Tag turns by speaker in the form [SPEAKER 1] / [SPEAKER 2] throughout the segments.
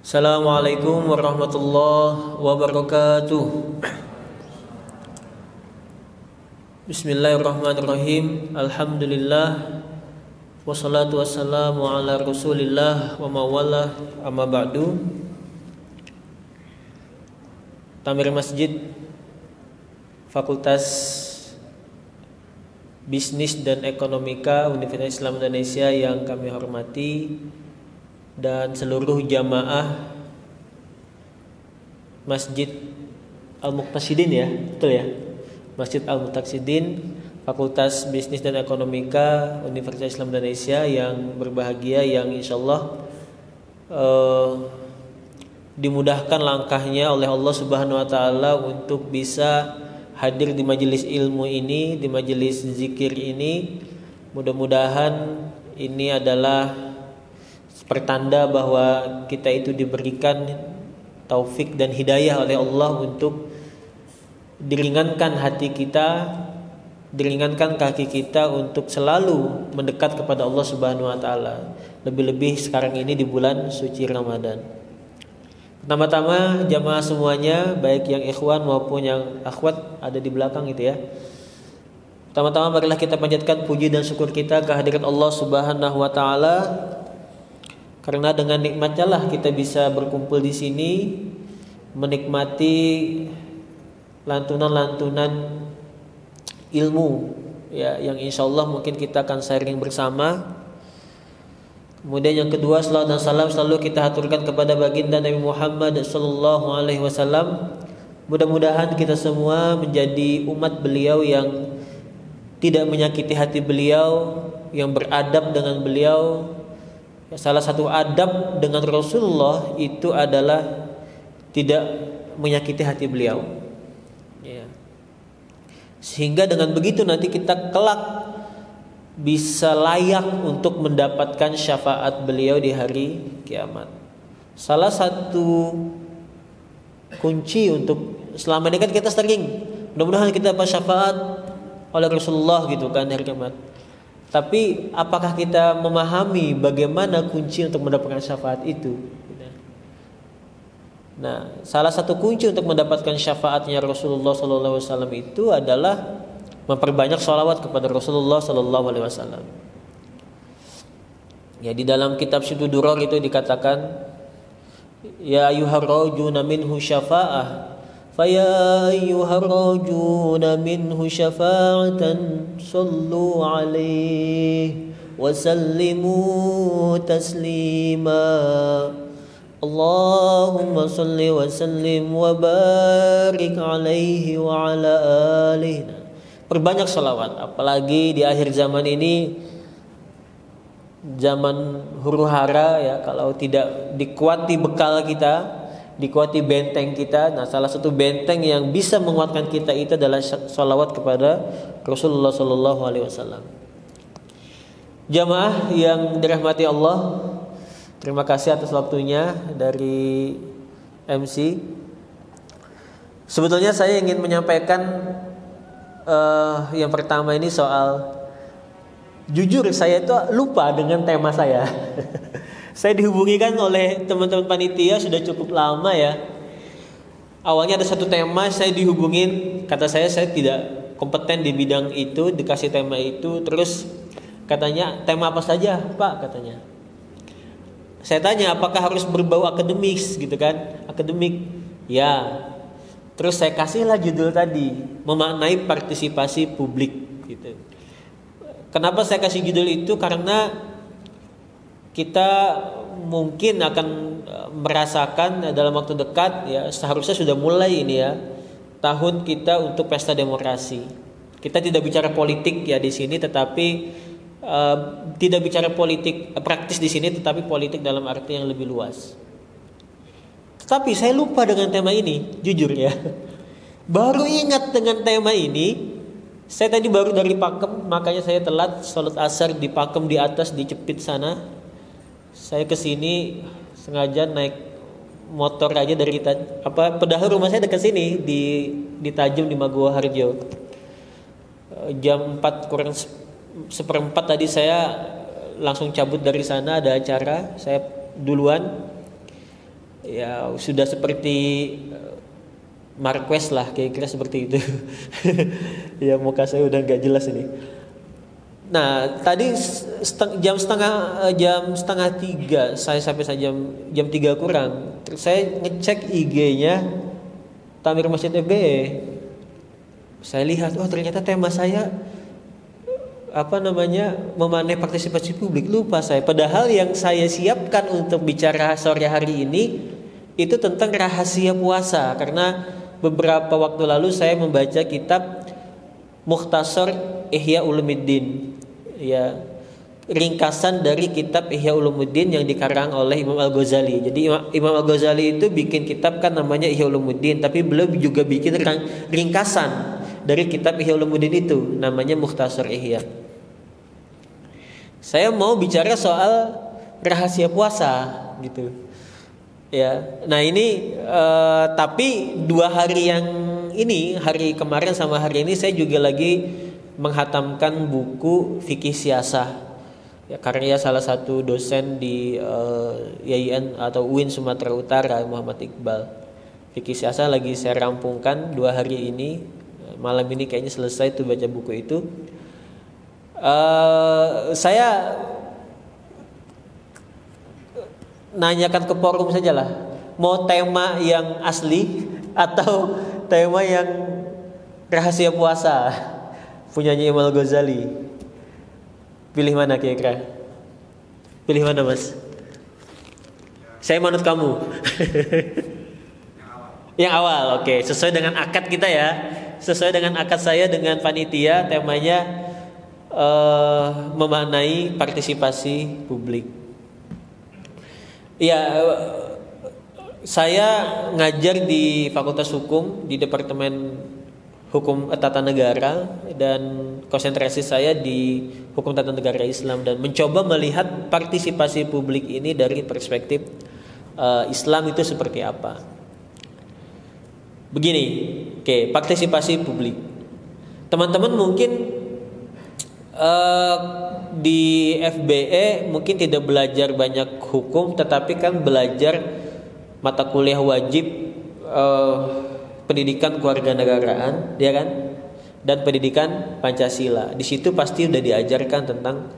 [SPEAKER 1] Assalamualaikum warahmatullahi wabarakatuh. Bismillahirrahmanirrahim. Alhamdulillah. Wassalatu wassalamu ala rasulillah wa mawalah, amma ba'du. Tamir Masjid Fakultas Bisnis dan Ekonomika Universitas Islam Indonesia yang kami hormati, dan seluruh jamaah Masjid Al-Muqtasidin, ya, betul ya, Masjid Al-Muqtasidin Fakultas Bisnis dan Ekonomika Universitas Islam Indonesia yang berbahagia, yang insyaallah dimudahkan langkahnya oleh Allah Subhanahu wa taala untuk bisa hadir di majelis ilmu ini, di majelis zikir ini. Mudah-mudahan ini adalah pertanda bahwa kita itu diberikan taufik dan hidayah oleh Allah untuk diringankan hati kita, diringankan kaki kita untuk selalu mendekat kepada Allah Subhanahu wa taala. Lebih-lebih sekarang ini di bulan suci Ramadan. Pertama-tama jamaah semuanya, baik yang ikhwan maupun yang akhwat ada di belakang itu ya. Pertama-tama marilah kita panjatkan puji dan syukur kita kehadirat Allah Subhanahu wa taala. Karena dengan nikmatnya lah kita bisa berkumpul di sini, menikmati lantunan-lantunan ilmu, ya, yang insya Allah mungkin kita akan sharing bersama. Kemudian yang kedua, salawat dan salam selalu kita haturkan kepada baginda Nabi Muhammad sallallahu alaihi wasallam. Mudah-mudahan kita semua menjadi umat beliau yang tidak menyakiti hati beliau, yang beradab dengan beliau. Salah satu adab dengan Rasulullah itu adalah tidak menyakiti hati beliau, ya. Sehingga dengan begitu nanti kita kelak bisa layak untuk mendapatkan syafaat beliau di hari kiamat. Salah satu kunci untuk selama ini kan kita sering mudah-mudahan kita dapat syafaat oleh Rasulullah gitu kan hari kiamat. Tapi apakah kita memahami bagaimana kunci untuk mendapatkan syafaat itu? Nah, salah satu kunci untuk mendapatkan syafaatnya Rasulullah SAW itu adalah memperbanyak sholawat kepada Rasulullah SAW. Ya, di dalam kitab Syudu Duror itu dikatakan, ya ayyuhar rajuna minhu syafa'ah, faya ayyuhar rajuna minhu syafa'atan sallu alaihi wa sallimu taslima. Allahumma salli wa sallim wa barik alaihi wa ala alihi. Perbanyak salawat, apalagi di akhir zaman ini, zaman huru-hara, ya, kalau tidak dikuati bekal kita, dikuati benteng kita. Nah, salah satu benteng yang bisa menguatkan kita itu adalah salawat kepada Rasulullah Sallallahu Alaihi Wasallam. Jamaah yang dirahmati Allah, terima kasih atas waktunya dari MC. Sebetulnya saya ingin menyampaikan yang pertama ini soal, jujur saya itu lupa dengan tema saya. Saya dihubungi kan oleh teman-teman panitia sudah cukup lama ya. Awalnya ada satu tema, saya dihubungin, kata saya tidak kompeten di bidang itu, dikasih tema itu, terus katanya tema apa saja Pak katanya. Saya tanya apakah harus berbau akademis gitu kan, akademik, ya. Terus saya kasihlah judul tadi, memaknai partisipasi publik gitu. Kenapa saya kasih judul itu? Karena kita mungkin akan merasakan dalam waktu dekat, ya, seharusnya sudah mulai ini ya, tahun kita untuk pesta demokrasi. Kita tidak bicara politik ya di sini, tetapi tidak bicara politik praktis di sini, tetapi politik dalam arti yang lebih luas. Tetapi saya lupa dengan tema ini, jujur ya. Baru ingat dengan tema ini. Saya tadi baru dari Pakem, makanya saya telat salat asar di Pakem di atas di Cepit sana. Saya kesini sengaja naik motor aja dari padahal rumah saya dekat sini di Tajam di Maguwo Harjo. Jam 4 kurang seperempat tadi saya langsung cabut dari sana, ada acara, saya duluan. ya sudah seperti Marquez lah, kira-kira seperti itu. Ya muka saya udah nggak jelas ini. Nah tadi jam setengah 3 saya sampai jam 3 kurang. Terus saya ngecek IG-nya Takmir Masjid FBE. Saya lihat, oh ternyata tema saya memanai partisipasi publik. Lupa saya. Padahal yang saya siapkan untuk bicara sore hari ini itu tentang rahasia puasa, karena beberapa waktu lalu saya membaca kitab Mukhtasar Ihya Ulumuddin, ya, ringkasan dari kitab Ihya Ulumuddin yang dikarang oleh Imam Al-Ghazali. Jadi Imam Al-Ghazali itu bikin kitab kan namanya Ihya Ulumuddin, tapi beliau juga bikin ringkasan dari kitab Ihya Ulumuddin itu namanya Mukhtasar Ihya. Saya mau bicara soal rahasia puasa gitu. Ya, nah ini tapi 2 hari yang ini, hari kemarin sama hari ini saya juga lagi menghatamkan buku Fikih Siasah, ya, karya salah satu dosen di YIN atau UIN Sumatera Utara, Muhammad Iqbal. Fikih Siasah lagi saya rampungkan 2 hari ini, malam ini kayaknya selesai tuh baca buku itu. Saya nanyakan ke forum saja lah, mau tema yang asli atau tema yang rahasia puasa punyanya Imam Al-Ghazali. Pilih mana kira-kira? Pilih mana Mas? Saya manut kamu. Yang awal, oke. Sesuai dengan akad kita ya. Sesuai dengan akad saya dengan panitia, temanya memaknai partisipasi publik. Ya, saya ngajar di Fakultas Hukum di Departemen Hukum Tata Negara, dan konsentrasi saya di Hukum Tata Negara Islam, dan mencoba melihat partisipasi publik ini dari perspektif Islam itu seperti apa. Begini, oke, partisipasi publik. Teman-teman mungkin di FBE mungkin tidak belajar banyak hukum, tetapi kan belajar mata kuliah wajib pendidikan kewarganegaraan, ya kan, dan pendidikan Pancasila. Di situ pasti udah diajarkan tentang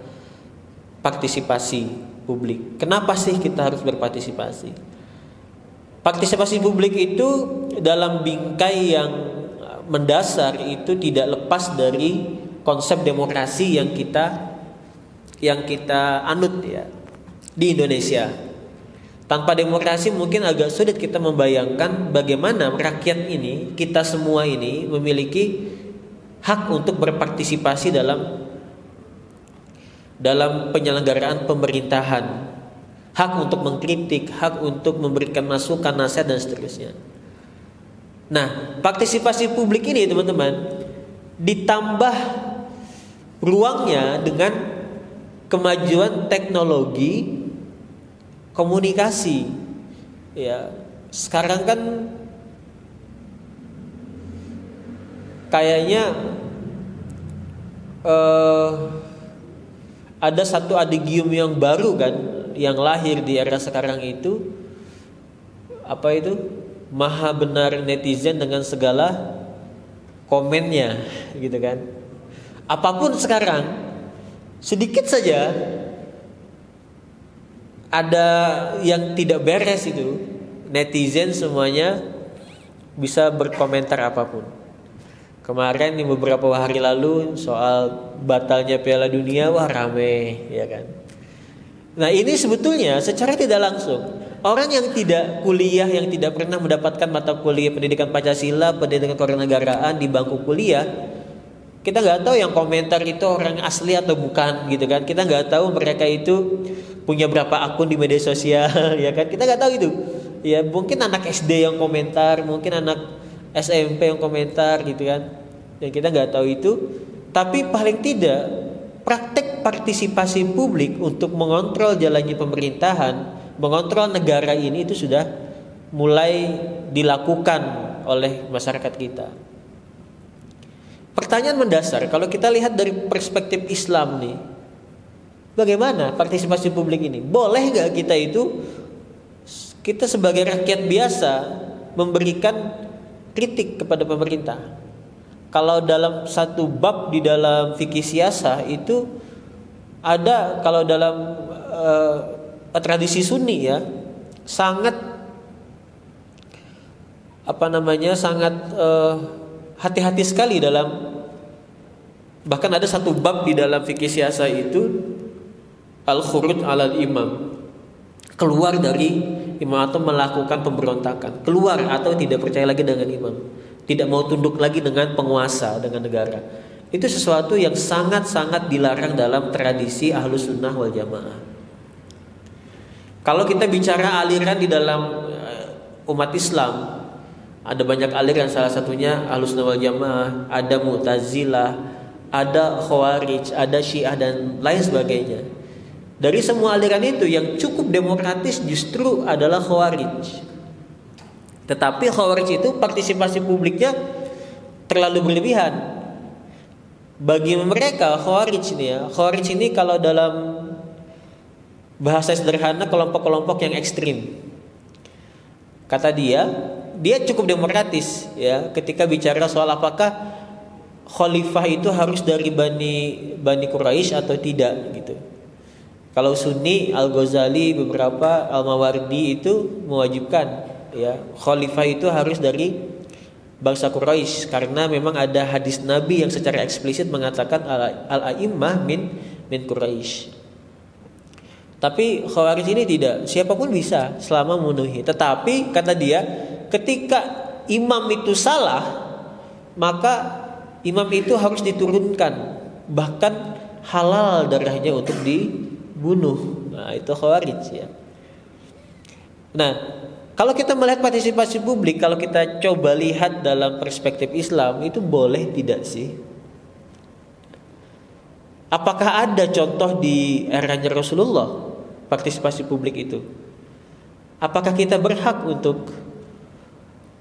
[SPEAKER 1] partisipasi publik. Kenapa sih kita harus berpartisipasi? Partisipasi publik itu dalam bingkai yang mendasar itu tidak lepas dari konsep demokrasi yang kita anut ya di Indonesia. Tanpa demokrasi mungkin agak sulit kita membayangkan bagaimana rakyat ini, kita semua ini memiliki hak untuk berpartisipasi dalam penyelenggaraan pemerintahan, hak untuk mengkritik, hak untuk memberikan masukan, nasihat dan seterusnya. Nah, partisipasi publik ini teman-teman ditambah ruangnya dengan kemajuan teknologi komunikasi. Ya, sekarang kan kayaknya ada satu adigium yang baru kan yang lahir di era sekarang itu, apa itu? Maha benar netizen dengan segala komennya, gitu kan. Apapun sekarang sedikit saja ada yang tidak beres itu, netizen semuanya bisa berkomentar apapun. Kemarin beberapa hari lalu soal batalnya Piala Dunia, wah rame, ya kan. Nah ini sebetulnya secara tidak langsung orang yang tidak kuliah, yang tidak pernah mendapatkan mata kuliah pendidikan Pancasila, pendidikan kewarganegaraan di bangku kuliah, kita nggak tahu yang komentar itu orang asli atau bukan, gitu kan. Kita nggak tahu mereka itu punya berapa akun di media sosial, ya kan. Kita nggak tahu itu. Ya mungkin anak SD yang komentar, mungkin anak SMP yang komentar, gitu kan. Dan kita nggak tahu itu. Tapi paling tidak praktek partisipasi publik untuk mengontrol jalannya pemerintahan, mengontrol negara ini itu sudah mulai dilakukan oleh masyarakat kita. Pertanyaan mendasar, kalau kita lihat dari perspektif Islam nih, bagaimana partisipasi publik ini? Boleh gak kita itu kita sebagai rakyat biasa memberikan kritik kepada pemerintah. Kalau dalam satu bab di dalam fikih siasah itu ada, kalau dalam tradisi Sunni ya, sangat sangat hati-hati sekali dalam, bahkan ada satu bab di dalam fikih siasah itu al-khuruj 'alal imam, keluar dari imam atau melakukan pemberontakan, keluar atau tidak percaya lagi dengan imam, tidak mau tunduk lagi dengan penguasa, dengan negara. Itu sesuatu yang sangat-sangat dilarang dalam tradisi Ahlus Sunnah wal Jamaah. Kalau kita bicara aliran di dalam umat Islam, ada banyak aliran, salah satunya Ahlus Sunnah wal Jamaah, ada Mu'tazilah, ada Khawarij, ada Syiah dan lain sebagainya. Dari semua aliran itu yang cukup demokratis justru adalah Khawarij. Tetapi Khawarij itu partisipasi publiknya terlalu berlebihan. Bagi mereka Khawarij ini kalau dalam bahasa sederhana kelompok-kelompok yang ekstrim. Kata dia cukup demokratis ya ketika bicara soal apakah khalifah itu harus dari Bani Quraisy atau tidak gitu. Kalau Sunni, Al-Ghazali, beberapa Al-Mawardi itu mewajibkan ya khalifah itu harus dari bangsa Quraisy karena memang ada hadis Nabi yang secara eksplisit mengatakan al-a'immah min Quraisy. Tapi Khawarij ini tidak, siapapun bisa selama memenuhi. Tetapi kata dia, ketika imam itu salah, maka imam itu harus diturunkan, bahkan halal darahnya untuk dibunuh. Nah, itu Khawarij ya. Nah, kalau kita melihat partisipasi publik, kalau kita coba lihat dalam perspektif Islam, itu boleh tidak sih? Apakah ada contoh di eranya Rasulullah partisipasi publik itu? Apakah kita berhak untuk?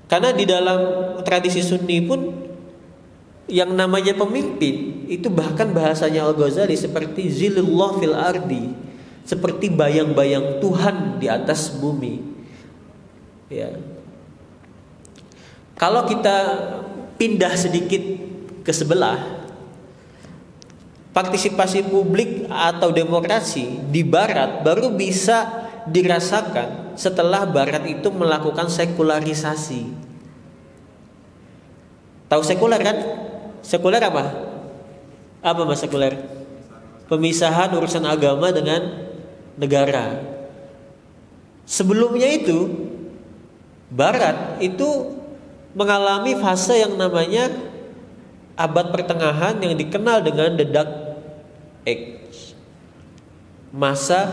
[SPEAKER 1] Karena di dalam tradisi Sunni pun yang namanya pemimpin itu bahkan bahasanya Al-Ghazali seperti zilullah fil ardi, seperti bayang-bayang Tuhan di atas bumi. Ya. Kalau kita pindah sedikit ke sebelah, partisipasi publik atau demokrasi di Barat baru bisa dirasakan setelah Barat itu melakukan sekularisasi. Tahu sekuler kan? Sekuler apa? Apa mas sekuler? Pemisahan urusan agama dengan negara. Sebelumnya itu Barat itu mengalami fase yang namanya abad pertengahan yang dikenal dengan the Dark Age, masa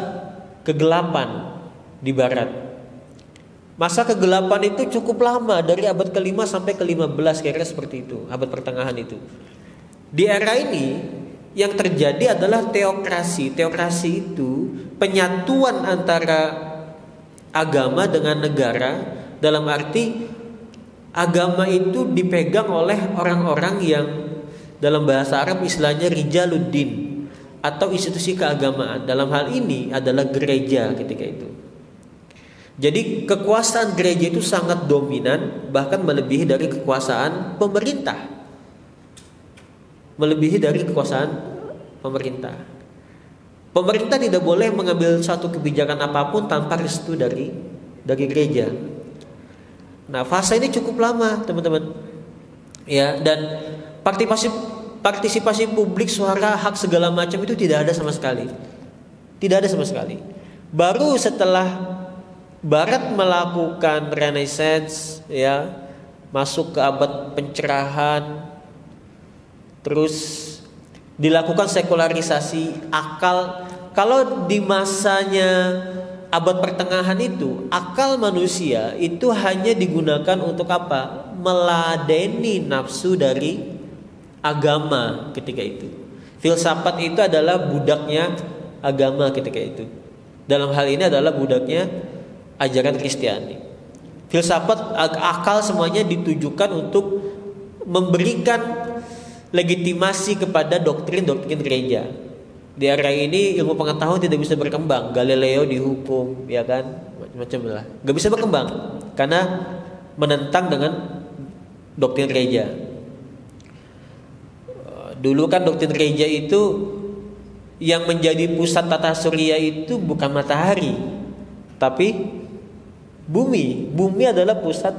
[SPEAKER 1] kegelapan di Barat. Masa kegelapan itu cukup lama, dari abad ke-5 sampai ke-15, kira-kira seperti itu, abad pertengahan itu. Di era ini yang terjadi adalah teokrasi. Teokrasi itu penyatuan antara agama dengan negara, dalam arti agama itu dipegang oleh orang-orang yang dalam bahasa Arab istilahnya rijaluddin atau institusi keagamaan. Dalam hal ini adalah gereja ketika itu. Jadi kekuasaan gereja itu sangat dominan, bahkan melebihi dari kekuasaan pemerintah. Melebihi dari kekuasaan pemerintah. Pemerintah tidak boleh mengambil satu kebijakan apapun tanpa restu dari gereja. Nah, fase ini cukup lama, teman-teman. Ya, dan partisipasi publik, suara, hak segala macam itu tidak ada sama sekali. Tidak ada sama sekali. Baru setelah Barat melakukan Renaissance, ya, masuk ke abad pencerahan, terus dilakukan sekularisasi akal. Kalau di masanya abad pertengahan itu, akal manusia itu hanya digunakan untuk apa? Meladeni nafsu dari agama ketika itu. Filsafat itu adalah budaknya agama ketika itu. Dalam hal ini adalah budaknya ajaran Kristiani. Filsafat, akal semuanya ditujukan untuk memberikan legitimasi kepada doktrin-doktrin gereja. Di era ini ilmu pengetahuan tidak bisa berkembang. Galileo dihukum, ya kan? macam lah, nggak bisa berkembang karena menentang dengan doktrin gereja. Dulu kan doktrin gereja itu yang menjadi pusat tata surya itu bukan matahari, tapi bumi. Bumi adalah pusat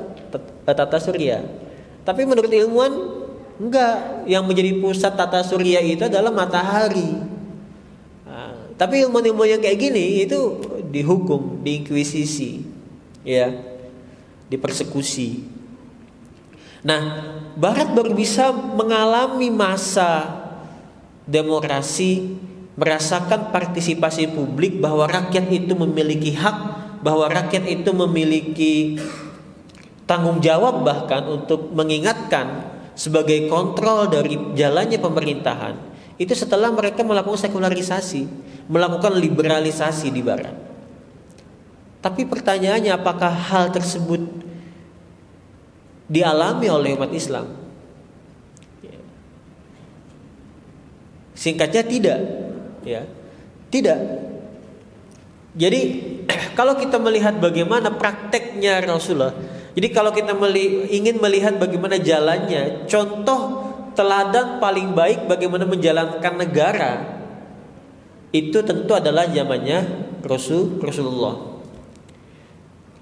[SPEAKER 1] tata surya. Tapi menurut ilmuwan enggak, yang menjadi pusat tata surya itu adalah matahari. Tapi ilmu-ilmu yang kayak gini itu dihukum, diinkuisisi, ya, dipersekusi. Nah, Barat baru bisa mengalami masa demokrasi, merasakan partisipasi publik, bahwa rakyat itu memiliki hak, bahwa rakyat itu memiliki tanggung jawab bahkan untuk mengingatkan sebagai kontrol dari jalannya pemerintahan. Itu setelah mereka melakukan sekularisasi, melakukan liberalisasi di Barat. Tapi pertanyaannya, apakah hal tersebut dialami oleh umat Islam? Singkatnya tidak, ya, tidak. Jadi kalau kita melihat bagaimana prakteknya Rasulullah, jadi kalau kita ingin melihat bagaimana jalannya, contoh teladan paling baik bagaimana menjalankan negara, itu tentu adalah zamannya Rasulullah.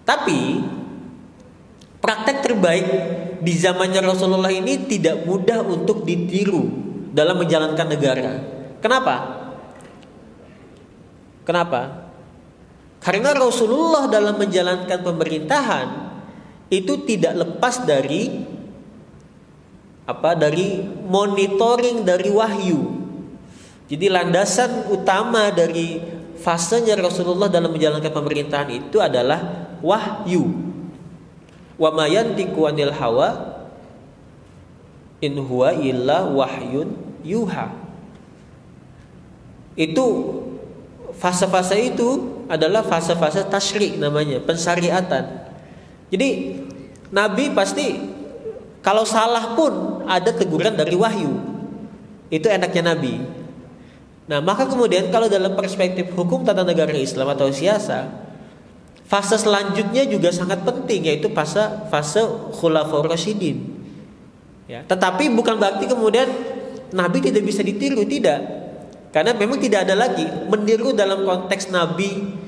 [SPEAKER 1] Tapi praktek terbaik di zamannya Rasulullah ini tidak mudah untuk ditiru dalam menjalankan negara. Kenapa? Karena Rasulullah dalam menjalankan pemerintahan itu tidak lepas dari monitoring dari wahyu. Jadi landasan utama dari fasenya Rasulullah dalam menjalankan pemerintahan itu adalah wahyu. Wa ma yantiqu anil hawa in huwa illa wahyun yuha. Itu fase-fase itu adalah fase-fase tasyri' namanya, pensyariatan. Jadi Nabi pasti kalau salah pun ada teguran dari wahyu. Itu enaknya Nabi. Nah, maka kemudian kalau dalam perspektif hukum tata negara Islam atau siasa, fase selanjutnya juga sangat penting, yaitu fase Khulafaur Rasyidin. Ya, tetapi bukan berarti kemudian Nabi tidak bisa ditiru, tidak. Karena memang tidak ada lagi meniru dalam konteks Nabi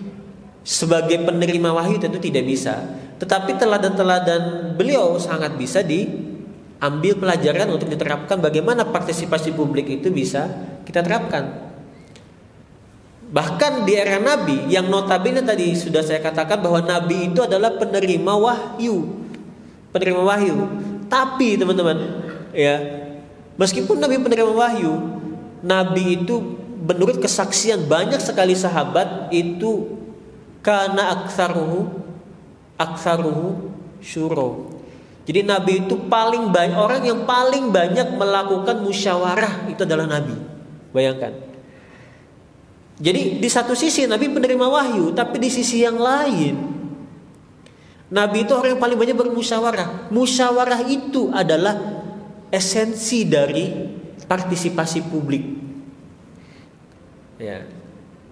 [SPEAKER 1] sebagai penerima wahyu, tentu tidak bisa. Tetapi teladan-teladan beliau sangat bisa diambil pelajaran untuk diterapkan, bagaimana partisipasi publik itu bisa kita terapkan. Bahkan di era Nabi, yang notabene tadi sudah saya katakan bahwa Nabi itu adalah penerima wahyu. Tapi teman-teman, ya, meskipun Nabi penerima wahyu, Nabi itu menurut kesaksian banyak sekali sahabat itu karena aksaruhu syuro. Jadi Nabi itu paling banyak, orang yang paling banyak melakukan musyawarah itu adalah Nabi. Bayangkan. Jadi di satu sisi Nabi penerima wahyu, tapi di sisi yang lain Nabi itu orang yang paling banyak bermusyawarah. Musyawarah itu adalah esensi dari partisipasi publik. Ya.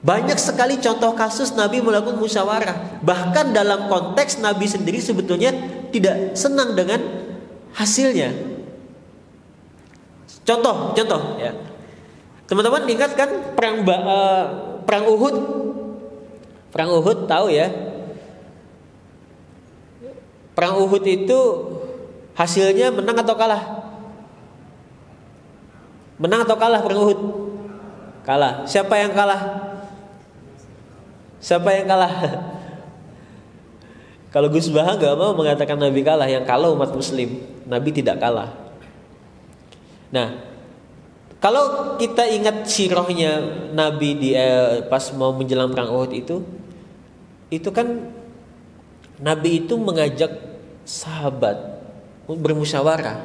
[SPEAKER 1] Banyak sekali contoh kasus Nabi melakukan musyawarah. Bahkan dalam konteks Nabi sendiri sebetulnya tidak senang dengan hasilnya. Contoh ya. Teman-teman ingat kan perang Uhud? Perang Uhud tahu ya? Perang Uhud itu hasilnya menang atau kalah? Menang atau kalah perang Uhud? Kalah. Siapa yang kalah? Kalau Gus Baha gak mau mengatakan Nabi kalah, yang kalah umat Muslim. Nabi tidak kalah. Nah, kalau kita ingat sirahnya Nabi pas mau menjelang perang Uhud itu kan Nabi itu mengajak sahabat bermusyawarah.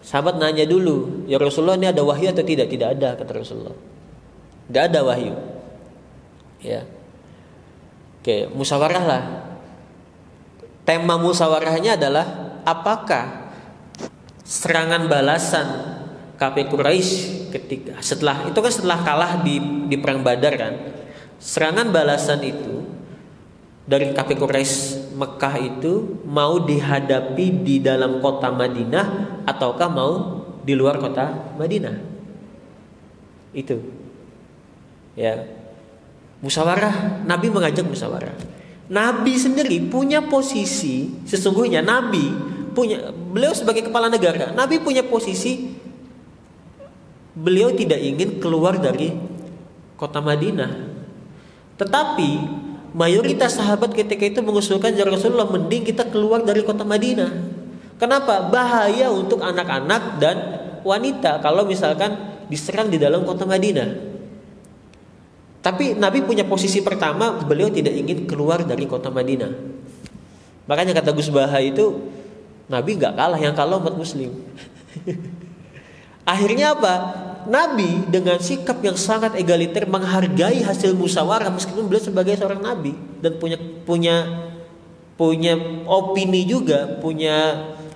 [SPEAKER 1] Sahabat nanya dulu, ya Rasulullah, ini ada wahyu atau tidak? Tidak ada, kata Rasulullah. Tidak ada wahyu. Ya. Oke, musyawarah lah. Tema musyawarahnya adalah apakah serangan balasan kafir Quraisy setelah kalah di perang Badar kan. Serangan balasan itu dari kafir Quraisy Mekah itu mau dihadapi di dalam kota Madinah ataukah mau di luar kota Madinah. Itu. Ya. Musyawarah, Nabi mengajak musyawarah. Nabi sendiri punya posisi, sesungguhnya beliau sebagai kepala negara, Nabi punya posisi beliau tidak ingin keluar dari kota Madinah. Tetapi mayoritas sahabat ketika itu mengusulkan, ya Rasulullah, mending kita keluar dari kota Madinah. Kenapa? Bahaya untuk anak-anak dan wanita kalau misalkan diserang di dalam kota Madinah. Tapi Nabi punya posisi pertama, beliau tidak ingin keluar dari kota Madinah. Makanya kata Gus Baha itu, Nabi gak kalah, yang kalah umat muslim. Akhirnya apa? Nabi dengan sikap yang sangat egaliter menghargai hasil musyawarah meskipun beliau sebagai seorang nabi dan punya opini juga, punya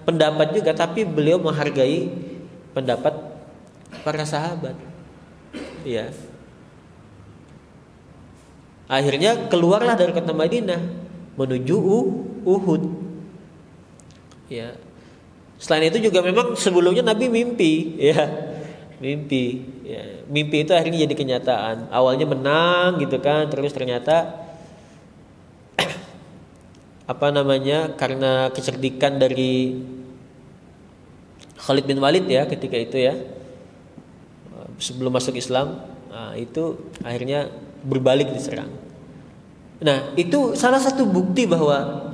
[SPEAKER 1] pendapat juga, tapi beliau menghargai pendapat para sahabat. Ya. Akhirnya keluarlah dari kota Madinah menuju Uhud. Ya. Selain itu juga memang sebelumnya Nabi mimpi, ya. Mimpi itu akhirnya jadi kenyataan. Awalnya menang gitu kan, terus ternyata karena kecerdikan dari Khalid bin Walid ya ketika itu ya, sebelum masuk Islam, itu akhirnya berbalik diserang. Nah, itu salah satu bukti bahwa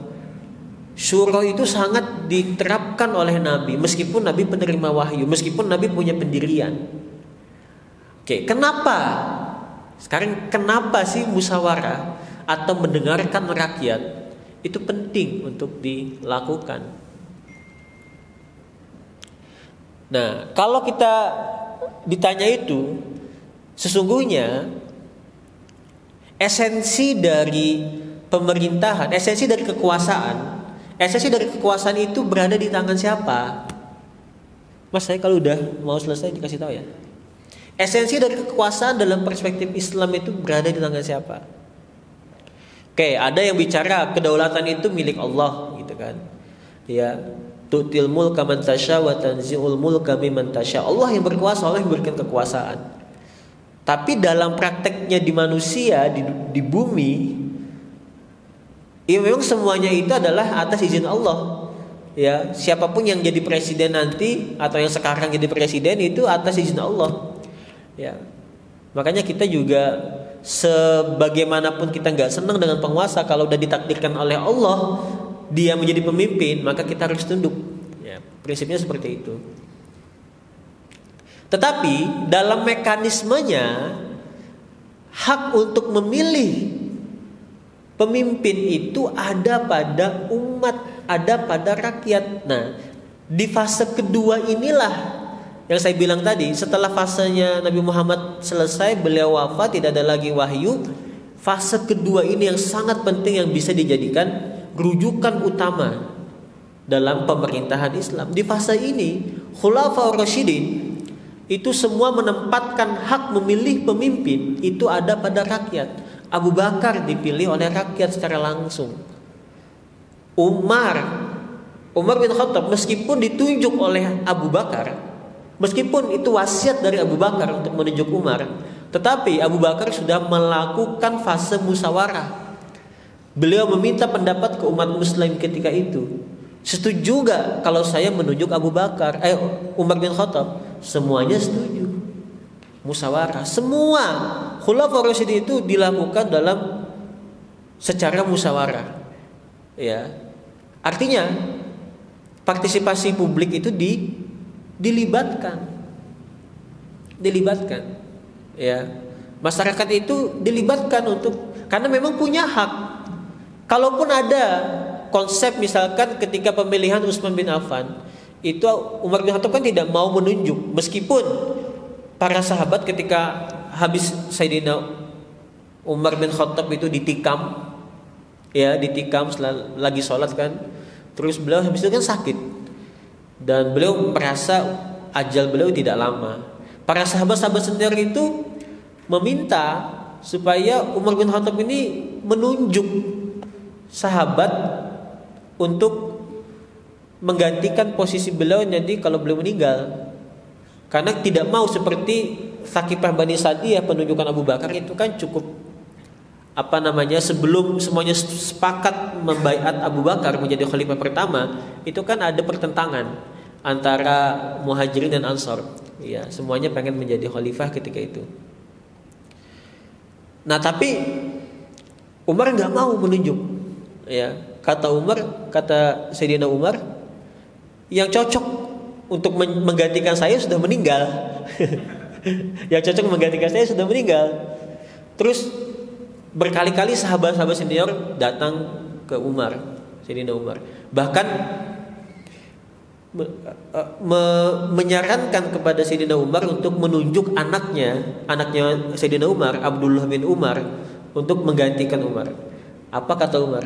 [SPEAKER 1] syura itu sangat diterapkan oleh Nabi, meskipun Nabi penerima wahyu, meskipun Nabi punya pendirian. Oke, kenapa? Sekarang kenapa sih musyawarah atau mendengarkan rakyat itu penting untuk dilakukan? Nah, kalau kita ditanya itu, sesungguhnya esensi dari pemerintahan, esensi dari kekuasaan itu berada di tangan siapa? Mas, saya kalau udah mau selesai dikasih tahu ya. Esensi dari kekuasaan dalam perspektif Islam itu berada di tangan siapa? Oke, ada yang bicara kedaulatan itu milik Allah gitu kan. Ya, tu'til mulka man tasya wa tanzi'ul mulka mimman tasya. Allah yang berkuasa, Allah yang memberikan kekuasaan. Tapi dalam prakteknya di manusia, di bumi, ya memang semuanya itu adalah atas izin Allah. Ya, siapapun yang jadi presiden nanti atau yang sekarang jadi presiden itu atas izin Allah. Ya. Makanya kita juga sebagaimanapun kita nggak senang dengan penguasa, kalau udah ditakdirkan oleh Allah dia menjadi pemimpin, maka kita harus tunduk. Ya, prinsipnya seperti itu. Tetapi dalam mekanismenya hak untuk memilih pemimpin itu ada pada umat, ada pada rakyat. Nah, di fase kedua inilah yang saya bilang tadi, setelah fasenya Nabi Muhammad selesai, beliau wafat, tidak ada lagi wahyu. Fase kedua ini yang sangat penting, yang bisa dijadikan rujukan utama dalam pemerintahan Islam. Di fase ini, Khulafaur Rasyidin itu semua menempatkan hak memilih pemimpin itu ada pada rakyat. Abu Bakar dipilih oleh rakyat secara langsung. Umar bin Khattab meskipun ditunjuk oleh Abu Bakar, meskipun itu wasiat dari Abu Bakar untuk menunjuk Umar, tetapi Abu Bakar sudah melakukan fase musyawarah. Beliau meminta pendapat ke umat muslim ketika itu. Setuju gak kalau saya menunjuk Umar bin Khattab? Semuanya setuju. Musyawarah. Semua Khulafaur Rasyidin itu dilakukan secara musyawarah. Ya. Artinya partisipasi publik itu dilibatkan. Ya. Masyarakat itu dilibatkan karena memang punya hak. Kalaupun ada konsep misalkan ketika pemilihan Utsman bin Affan, itu Umar bin Khattab kan tidak mau menunjuk, meskipun para sahabat ketika habis Sayyidina Umar bin Khattab itu ditikam lagi sholat kan, terus beliau habis itu kan sakit dan beliau merasa ajal beliau tidak lama. Para sahabat-sahabat sendiri itu meminta supaya Umar bin Khattab ini menunjuk sahabat untuk menggantikan posisi beliau jadi kalau beliau meninggal. Karena tidak mau seperti Thaqifah Bani Sadiyah penunjukan Abu Bakar itu kan cukup sebelum semuanya sepakat membaiat Abu Bakar menjadi khalifah pertama, itu kan ada pertentangan antara Muhajirin dan Ansor. Ya, semuanya pengen menjadi khalifah ketika itu. Nah, tapi Umar nggak mau menunjuk. Ya, kata Sayyidina Umar, yang cocok untuk menggantikan saya sudah meninggal. Yang cocok menggantikan saya sudah meninggal. Terus berkali-kali sahabat-sahabat senior datang ke Umar, Sayyidina Umar. Bahkan menyarankan kepada Sayyidina Umar untuk menunjuk anaknya Sayyidina Umar, Abdullah bin Umar, untuk menggantikan Umar. Apa kata Umar?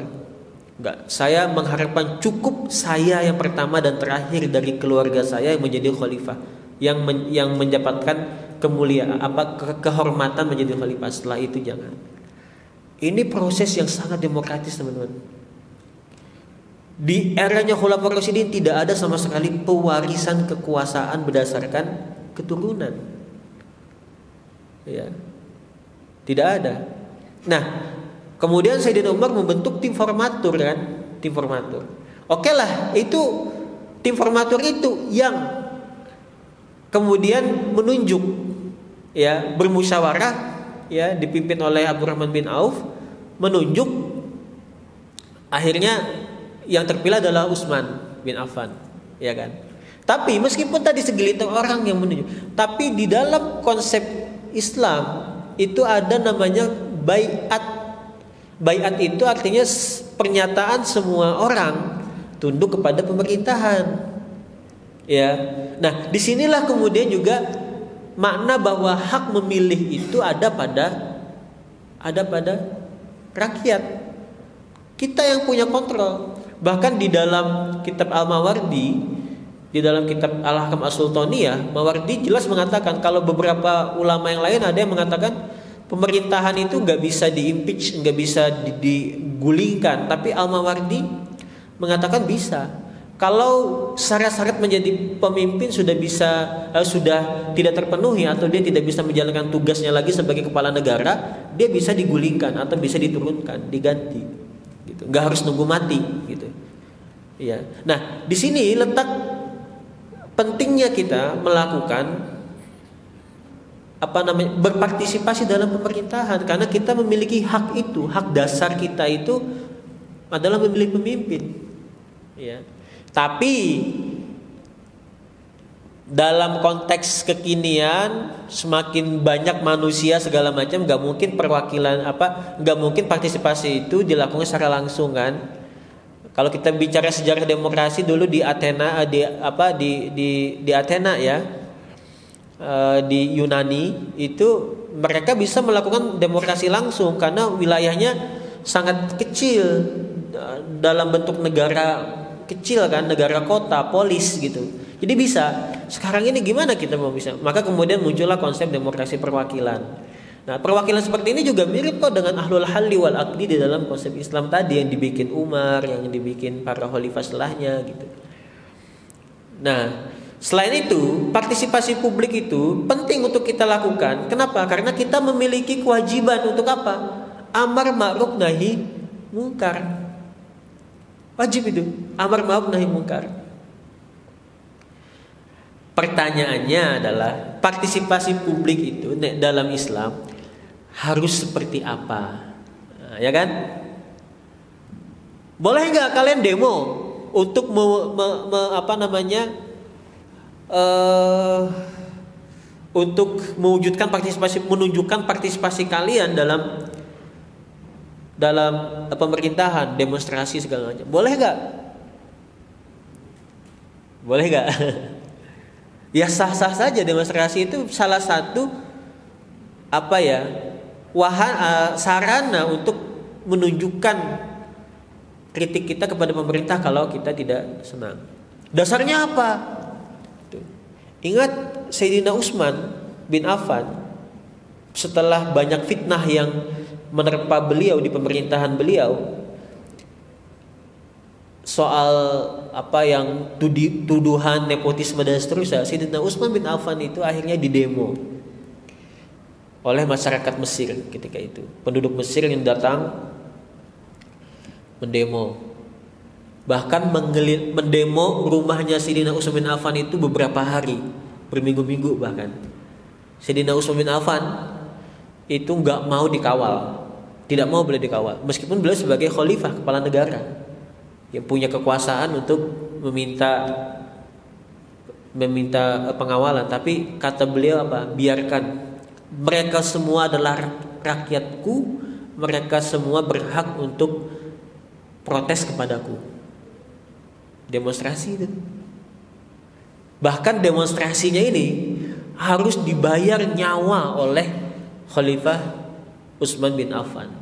[SPEAKER 1] Enggak, saya mengharapkan cukup saya yang pertama dan terakhir dari keluarga saya yang menjadi khalifah, yang mendapatkan kemuliaan, kehormatan menjadi khalifah. Setelah itu jangan. Ini proses yang sangat demokratis, teman-teman. Di eranya Khulafaur Rasyidin tidak ada sama sekali pewarisan kekuasaan berdasarkan keturunan. Ya. Tidak ada. Nah, kemudian Sayyidina Umar membentuk tim formatur kan, tim formatur. Oke lah, itu tim formatur itu yang kemudian menunjuk, ya, bermusyawarah, ya, dipimpin oleh Abdurrahman bin Auf, menunjuk. Akhirnya yang terpilih adalah Utsman bin Affan, ya kan. Tapi meskipun tadi segelintir orang yang menunjuk, tapi di dalam konsep Islam itu ada namanya baiat. Baiat itu artinya pernyataan semua orang tunduk kepada pemerintahan. Ya. Nah, disinilah kemudian juga makna bahwa hak memilih itu ada pada rakyat. Kita yang punya kontrol. Bahkan di dalam kitab Al-Mawardi, di dalam kitab Al-Ahkam As-Sultaniyah, Mawardi jelas mengatakan, kalau beberapa ulama yang lain ada yang mengatakan pemerintahan itu nggak bisa diimpeach, nggak bisa digulingkan, tapi Al-Mawardi mengatakan bisa. Kalau syarat-syarat menjadi pemimpin sudah tidak terpenuhi atau dia tidak bisa menjalankan tugasnya lagi sebagai kepala negara, dia bisa digulingkan atau bisa diturunkan, diganti, gitu. Nggak harus nunggu mati, gitu. Ya. Nah, di sini letak pentingnya kita melakukan berpartisipasi dalam pemerintahan, karena kita memiliki hak itu, hak dasar kita itu adalah memilih pemimpin. Ya. Tapi dalam konteks kekinian, semakin banyak manusia segala macam, nggak mungkin nggak mungkin partisipasi itu dilakukan secara langsung kan. Kalau kita bicara sejarah demokrasi dulu di Athena, di Athena ya, di Yunani itu mereka bisa melakukan demokrasi langsung karena wilayahnya sangat kecil, dalam bentuk negara kecil kan, negara kota, polis gitu. Jadi bisa. Sekarang ini gimana kita mau bisa? Maka kemudian muncullah konsep demokrasi perwakilan. Nah, perwakilan seperti ini juga mirip kok dengan ahlul halli wal aqdi di dalam konsep Islam tadi yang dibikin Umar, yang dibikin para khalifah setelahnya gitu. Nah, selain itu, partisipasi publik itu penting untuk kita lakukan. Kenapa? Karena kita memiliki kewajiban untuk apa? Amar ma'ruf nahi mungkar. Wajib itu, amar ma'ruf nahi mungkar. Pertanyaannya adalah, partisipasi publik itu dalam Islam harus seperti apa? Nah, ya kan? Boleh nggak kalian demo untuk untuk mewujudkan partisipasi, menunjukkan partisipasi kalian dalam pemerintahan, demonstrasi segala macam. Boleh nggak? Boleh nggak? Ya sah-sah saja, demonstrasi itu salah satu sarana untuk menunjukkan kritik kita kepada pemerintah kalau kita tidak senang. Dasarnya apa? Ingat Sayyidina Utsman bin Affan, setelah banyak fitnah yang menerpa beliau di pemerintahan beliau, soal apa yang tuduhan nepotisme dan seterusnya, Sayyidina Utsman bin Affan itu akhirnya didemo oleh masyarakat Mesir ketika itu. Penduduk Mesir yang datang mendemo, bahkan mendemo rumahnya Sayyidina Utsman bin Affan itu beberapa hari, berminggu-minggu bahkan. Sayyidina Utsman bin Affan itu nggak mau dikawal, tidak mau beliau dikawal, meskipun beliau sebagai khalifah, kepala negara yang punya kekuasaan untuk meminta pengawalan, tapi kata beliau apa? Biarkan, mereka semua adalah rakyatku, mereka semua berhak untuk protes kepadaku. Demonstrasi itu. Bahkan demonstrasinya ini harus dibayar nyawa oleh Khalifah Utsman bin Affan.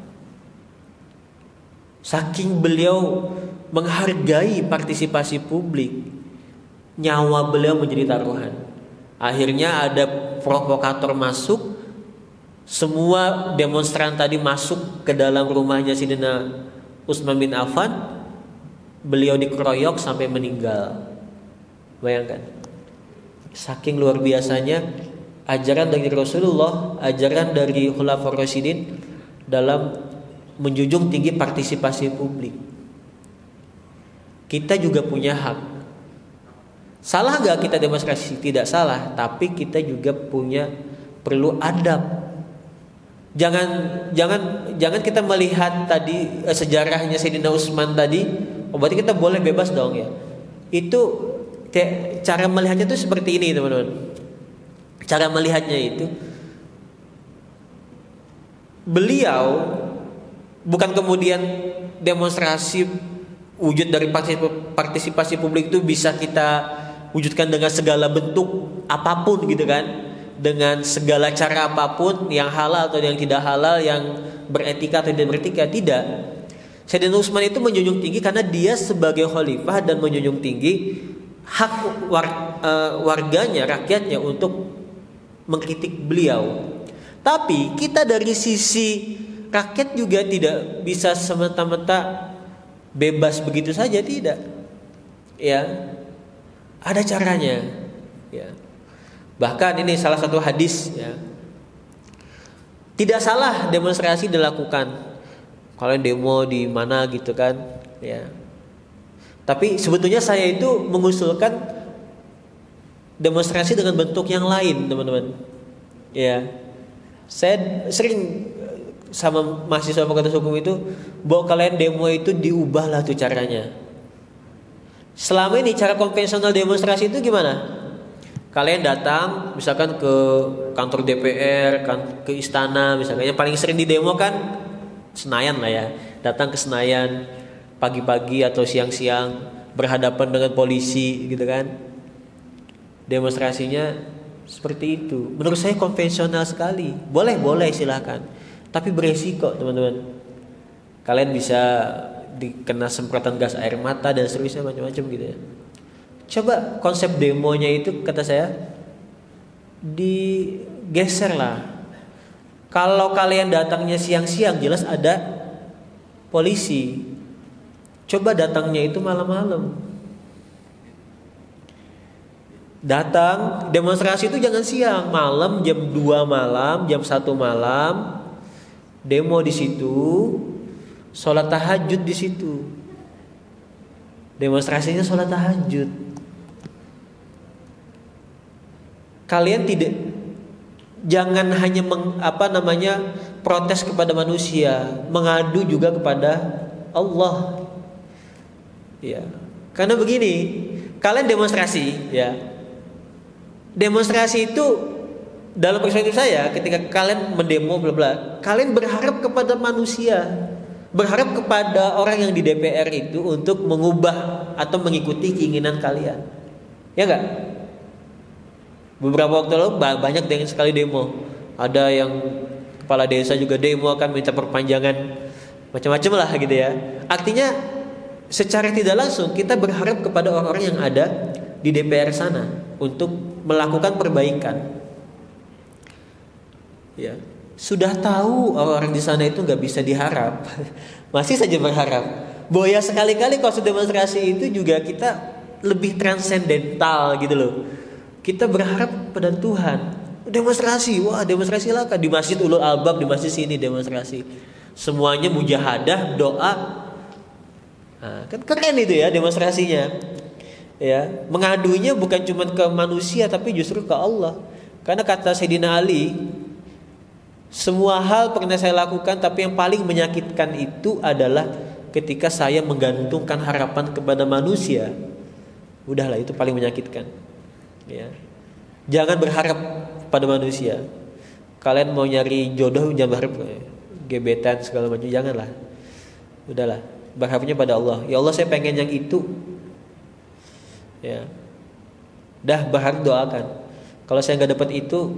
[SPEAKER 1] Saking beliau menghargai partisipasi publik, nyawa beliau menjadi taruhan. Akhirnya ada provokator masuk, semua demonstran tadi masuk ke dalam rumahnya Sayyidina Utsman bin Affan, beliau dikeroyok sampai meninggal. Bayangkan, saking luar biasanya ajaran dari Rasulullah, ajaran dari Khulafaur Rasyidin dalam menjunjung tinggi partisipasi publik. Kita juga punya hak. Salah gak kita demonstrasi? Tidak salah, tapi kita juga perlu adab. Jangan kita melihat tadi sejarahnya Sayyidina Utsman tadi, berarti kita boleh bebas dong ya. Itu cara melihatnya itu seperti ini teman-teman. Cara melihatnya itu, beliau bukan kemudian demonstrasi wujud dari partisipasi publik itu bisa kita wujudkan dengan segala bentuk apapun gitu kan, dengan segala cara apapun, yang halal atau yang tidak halal, yang beretika atau tidak beretika. Tidak. Sayyidina Utsman itu menjunjung tinggi karena dia sebagai khalifah dan menjunjung tinggi hak warganya, rakyatnya untuk mengkritik beliau. Tapi kita dari sisi rakyat juga tidak bisa semata-mata bebas begitu saja, tidak. Ya, ada caranya. Ya. Bahkan ini salah satu hadis ya. Tidak salah demonstrasi dilakukan. Kalian demo di mana gitu kan, ya. Tapi sebetulnya saya itu mengusulkan demonstrasi dengan bentuk yang lain, teman-teman. Ya. Saya sering sama mahasiswa fakultas hukum itu, bahwa kalian demo itu diubahlah tuh caranya. Selama ini cara konvensional demonstrasi itu gimana? Kalian datang misalkan ke kantor DPR, ke istana misalnya. Yang paling sering didemo kan Senayan lah ya. Datang ke Senayan pagi-pagi atau siang-siang, berhadapan dengan polisi gitu kan. Demonstrasinya seperti itu. Menurut saya konvensional sekali. Boleh silahkan. Tapi beresiko teman-teman. Kalian bisa dikena semprotan gas air mata dan seterusnya macam-macam gitu ya. Coba konsep demonya itu kata saya digeser lah. Kalau kalian datangnya siang-siang jelas ada polisi. Coba datangnya itu malam-malam. Datang demonstrasi itu jangan siang, malam jam 2 malam, jam 1 malam. Demo di situ, sholat tahajud di situ. Demonstrasinya sholat tahajud. Kalian jangan hanya protes kepada manusia, mengadu juga kepada Allah. Ya. Karena begini, kalian demonstrasi, ya. Demonstrasi itu dalam perspektif saya, ketika kalian mendemo bla bla, kalian berharap kepada manusia, berharap kepada orang yang di DPR itu untuk mengubah atau mengikuti keinginan kalian. Ya enggak? Beberapa waktu lalu banyak dengan sekali demo. Ada yang kepala desa juga demo akan minta perpanjangan macam-macam lah gitu ya. Artinya secara tidak langsung kita berharap kepada orang-orang yang ada di DPR sana untuk melakukan perbaikan. Ya, sudah tahu orang di sana itu nggak bisa diharap, masih saja berharap. Bahwa ya sekali-kali kalau demonstrasi itu juga kita lebih transendental gitu loh. Kita berharap pada Tuhan. Demonstrasi, wah demonstrasi lah kan di Masjid Ulul Albab, di masjid sini demonstrasi. Semuanya mujahadah, doa. Nah, kan keren itu ya demonstrasinya. Ya, mengadunya bukan cuma ke manusia tapi justru ke Allah. Karena kata Sayyidina Ali, semua hal pernah saya lakukan tapi yang paling menyakitkan itu adalah ketika saya menggantungkan harapan kepada manusia. Udahlah, itu paling menyakitkan. Ya. Jangan berharap pada manusia. Kalian mau nyari jodoh jangan berharap gebetan segala macam, janganlah. Udahlah, berharapnya pada Allah. Ya Allah, saya pengen yang itu. Ya. Dah berharap, doakan. Kalau saya nggak dapat itu,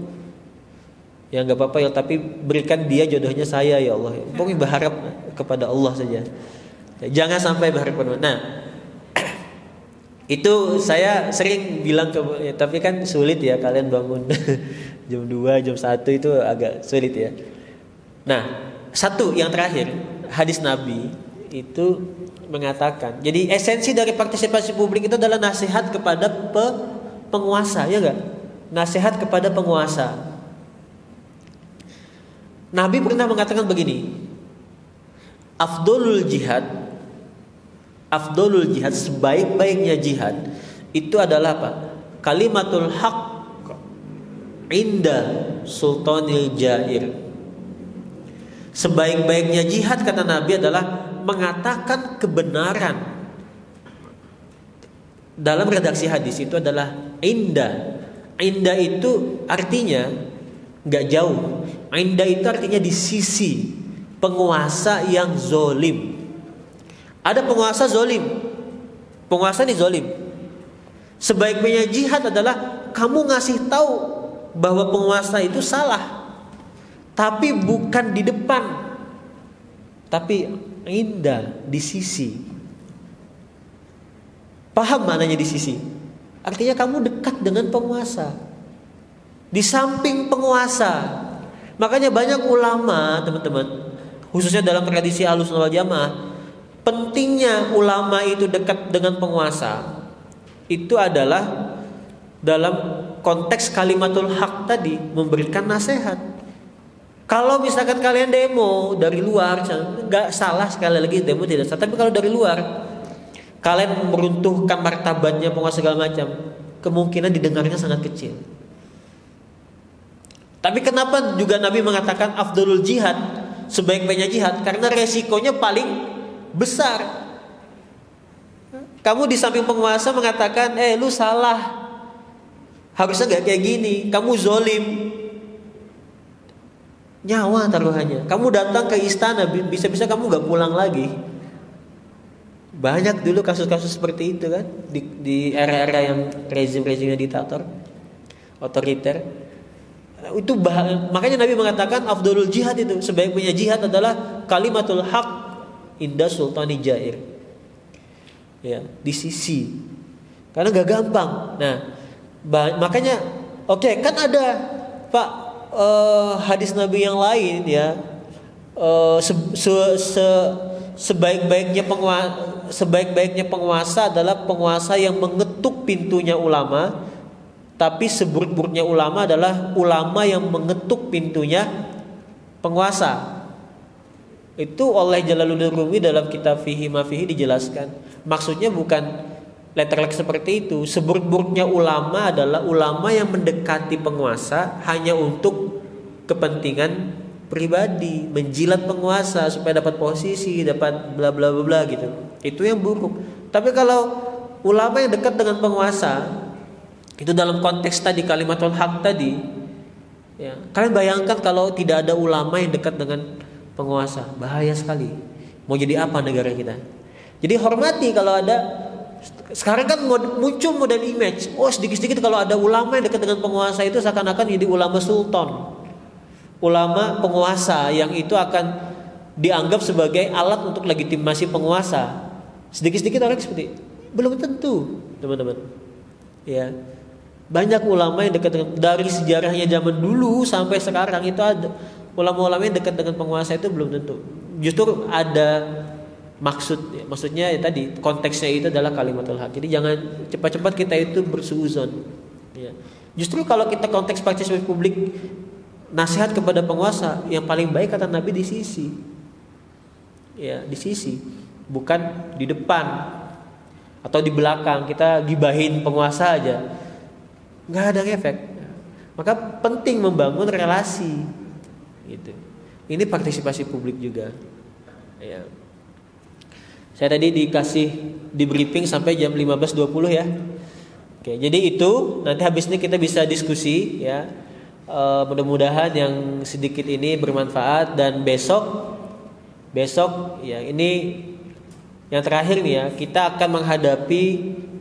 [SPEAKER 1] ya nggak apa-apa ya, tapi berikan dia jodohnya saya ya Allah. Pokoknya berharap kepada Allah saja. Jangan sampai berharap kepada. Nah, itu saya sering bilang ya, tapi kan sulit ya kalian bangun jam 2, jam 1 itu agak sulit ya. Nah, satu yang terakhir, hadis Nabi itu mengatakan, jadi esensi dari partisipasi publik itu adalah nasihat kepada penguasa, ya enggak? Nasihat kepada penguasa. Nabi pernah mengatakan begini, Afdolul jihad, sebaik-baiknya jihad itu adalah apa? Kalimatul haq inda sultanil jair. Sebaik-baiknya jihad kata Nabi adalah mengatakan kebenaran. Dalam redaksi hadis itu adalah inda. Inda itu artinya nggak jauh. Inda itu artinya di sisi penguasa yang zolim. Ada penguasa zolim, penguasa ini zolim. Sebaik-baiknya jihad adalah kamu ngasih tahu bahwa penguasa itu salah, tapi bukan di depan, tapi indah, di sisi. Paham maknanya di sisi? Artinya kamu dekat dengan penguasa, di samping penguasa. Makanya banyak ulama, teman-teman, khususnya dalam tradisi Ahlussunnah wal Jamaah, pentingnya ulama itu dekat dengan penguasa itu adalah dalam konteks kalimatul haq tadi, memberikan nasihat. Kalau misalkan kalian demo dari luar, nggak salah, sekali lagi demo tidak salah, tapi kalau dari luar kalian meruntuhkan martabatnya penguasa segala macam, kemungkinan didengarnya sangat kecil. Tapi kenapa juga Nabi mengatakan afdalul jihad, sebaik-baiknya jihad? Karena resikonya paling besar. Kamu di samping penguasa mengatakan, lu salah, harusnya gak kayak gini, kamu zolim, nyawa taruhannya. Kamu datang ke istana, bisa-bisa kamu gak pulang lagi. Banyak dulu kasus-kasus seperti itu kan, di era-era yang rezim-rezimnya diktator, otoriter. Itu makanya Nabi mengatakan afdalul jihad itu, sebaik-baiknya jihad adalah kalimatul haq inda sultani jair. Ya, di sisi. Karena gak gampang. Nah, makanya kan ada Pak hadis Nabi yang lain ya. Sebaik-baiknya penguasa adalah penguasa yang mengetuk pintunya ulama, tapi seburuk-buruknya ulama adalah ulama yang mengetuk pintunya penguasa. Itu oleh Jalaluddin Rumi dalam kitab Fihi Ma Fihi dijelaskan. Maksudnya bukan letterlek seperti itu. Seburuk-buruknya ulama adalah ulama yang mendekati penguasa hanya untuk kepentingan pribadi, menjilat penguasa supaya dapat posisi, dapat bla bla bla gitu. Itu yang buruk. Tapi kalau ulama yang dekat dengan penguasa, itu dalam konteks tadi kalimatul haq tadi, ya, kalian bayangkan kalau tidak ada ulama yang dekat dengan penguasa, bahaya sekali. Mau jadi apa negara kita? Jadi hormati kalau ada. Sekarang kan muncul model image, sedikit-sedikit kalau ada ulama yang dekat dengan penguasa itu seakan-akan jadi ulama sultan, ulama penguasa yang itu akan dianggap sebagai alat untuk legitimasi penguasa. Sedikit-sedikit orang seperti belum tentu, teman-teman. Ya, banyak ulama yang dekat dengan, dari sejarahnya zaman dulu sampai sekarang itu ada ulama-ulama yang dekat dengan penguasa itu belum tentu. Justru ada maksudnya ya tadi konteksnya itu adalah kalimatul haq. Jadi jangan cepat-cepat kita itu bersuuzon. Ya. Justru kalau kita konteks partisipasi publik, nasihat kepada penguasa yang paling baik kata Nabi di sisi, ya di sisi, bukan di depan atau di belakang. Kita gibahin penguasa aja, nggak ada efek. Maka penting membangun relasi, gitu. Ini partisipasi publik juga. Ya. Saya tadi di briefing sampai jam 15.20 ya. Oke, jadi itu nanti habis ini kita bisa diskusi ya. Mudah-mudahan yang sedikit ini bermanfaat, dan besok ya ini yang terakhir nih ya, kita akan menghadapi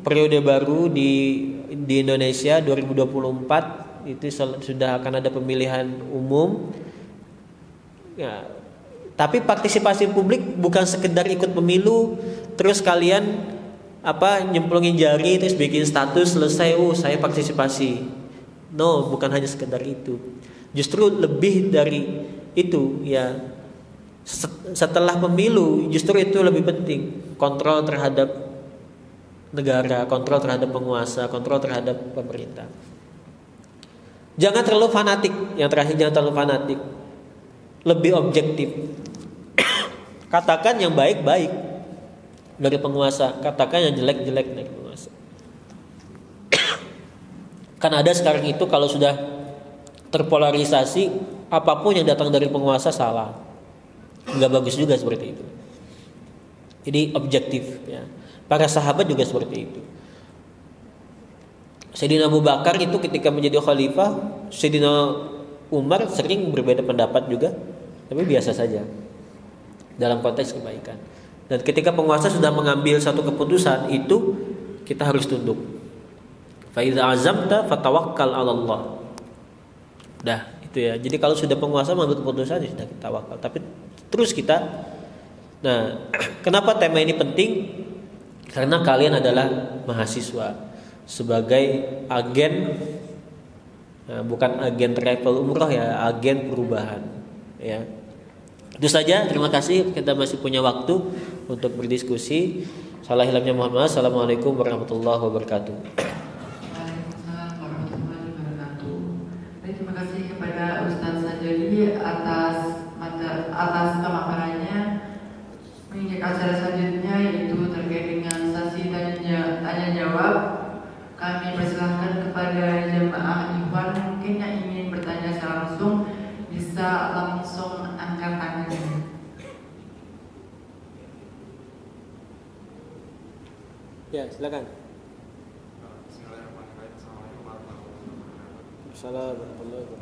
[SPEAKER 1] periode baru di Indonesia 2024. Itu sudah akan ada pemilihan umum ya. Tapi partisipasi publik bukan sekedar ikut pemilu terus kalian nyemplungin jari terus bikin status selesai, saya partisipasi. No, bukan hanya sekedar itu. Justru lebih dari itu ya. Setelah pemilu justru itu lebih penting, kontrol terhadap negara, kontrol terhadap penguasa, kontrol terhadap pemerintah. Jangan terlalu fanatik. Yang terakhir, jangan terlalu fanatik. Lebih objektif. Katakan yang baik-baik dari penguasa, katakan yang jelek-jelek dari penguasa. Kan ada sekarang itu kalau sudah terpolarisasi, apapun yang datang dari penguasa salah. Enggak bagus juga seperti itu. Jadi objektif ya. Para sahabat juga seperti itu. Sayyidina Abu Bakar itu ketika menjadi khalifah, Sayyidina Umar sering berbeda pendapat juga, tapi biasa saja dalam konteks kebaikan. Dan ketika penguasa sudah mengambil satu keputusan, itu kita harus tunduk. Fa idza azamta fatawakkal 'ala Allah. Dah, itu ya. Jadi kalau sudah penguasa mengambil keputusan, ya sudah kita tawakal. Tapi terus kita. Nah, kenapa tema ini penting? Karena kalian adalah mahasiswa sebagai agen, bukan agen travel umroh ya, agen perubahan ya. Itu saja, terima kasih. Kita masih punya waktu untuk berdiskusi. Salah hilangnya mohon maaf. Assalamualaikum warahmatullahi wabarakatuh.
[SPEAKER 2] Waalaikumsalam warahmatullahi wabarakatuh. Terima kasih kepada Ustaz Sajali atas pemaparannya. Menginjak acara selanjutnya yaitu terkait dengan sesi tanya jawab. Kami persilahkan kepada jemaah Ikhwan mungkin yang ingin bertanya secara langsung bisa langsung angkat tangannya.
[SPEAKER 1] Ya, silakan.
[SPEAKER 3] Bismillahirrahmanirrahim. Assalamualaikum warahmatullahi wabarakatuh.
[SPEAKER 1] Assalamualaikum.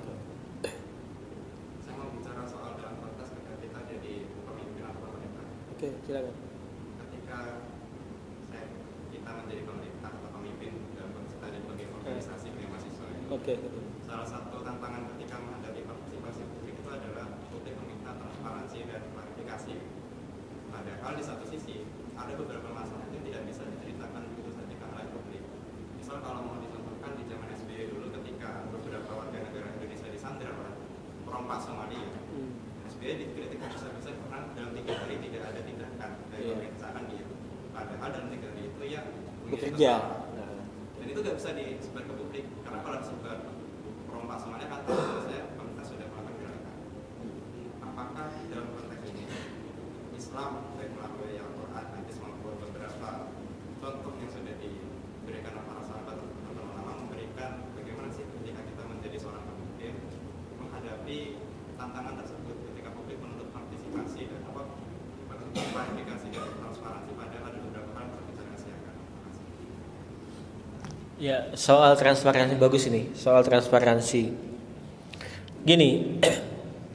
[SPEAKER 3] Saya mau bicara soal dalam konteks ketika kita jadi pemimpin atau pemerintah.
[SPEAKER 1] Oke, silakan.
[SPEAKER 3] Ketika kita menjadi pemerintah atau pemimpin dalam konteks kita sebagai organisasi mahasiswa.
[SPEAKER 1] Oke.
[SPEAKER 3] Salah satu tantangan ketika menghadapi partisipasi publik itu adalah publik meminta transparansi dan klarifikasi. Padahal di satu sisi ada beberapa masalah yang tidak bisa diceritakan begitu saja ke halayak publik. Misal kalau mau dicontohkan di zaman SBY dulu ketika beberapa warga negara Indonesia disandra oleh perompak Somalia, SBY dikritik bisa-bisa karena dalam 3 hari tidak ada tindakan dari pemeriksaan dia. Padahal dalam 3 hari itu ya
[SPEAKER 1] bekerja.
[SPEAKER 3] Dan itu nggak bisa disebar ke publik karena kalau disebar perompak Somalia kan tahu saya pemerintah sudah melakukan gerakan. Apakah dalam konteks ini Islam baik melalui Al-Quran nanti maupun beberapa contoh yang sudah diberikan oleh para sahabat atau ulama memberikan bagaimana sih ketika kita menjadi seorang pemimpin menghadapi tantangan tersebut ketika publik menuntut partisipasi dan klarifikasi dan transparansi padahal ada beberapa hal yang bisa dirahasiakan.
[SPEAKER 1] Ya, soal transparansi bagus ini. Soal transparansi. Gini,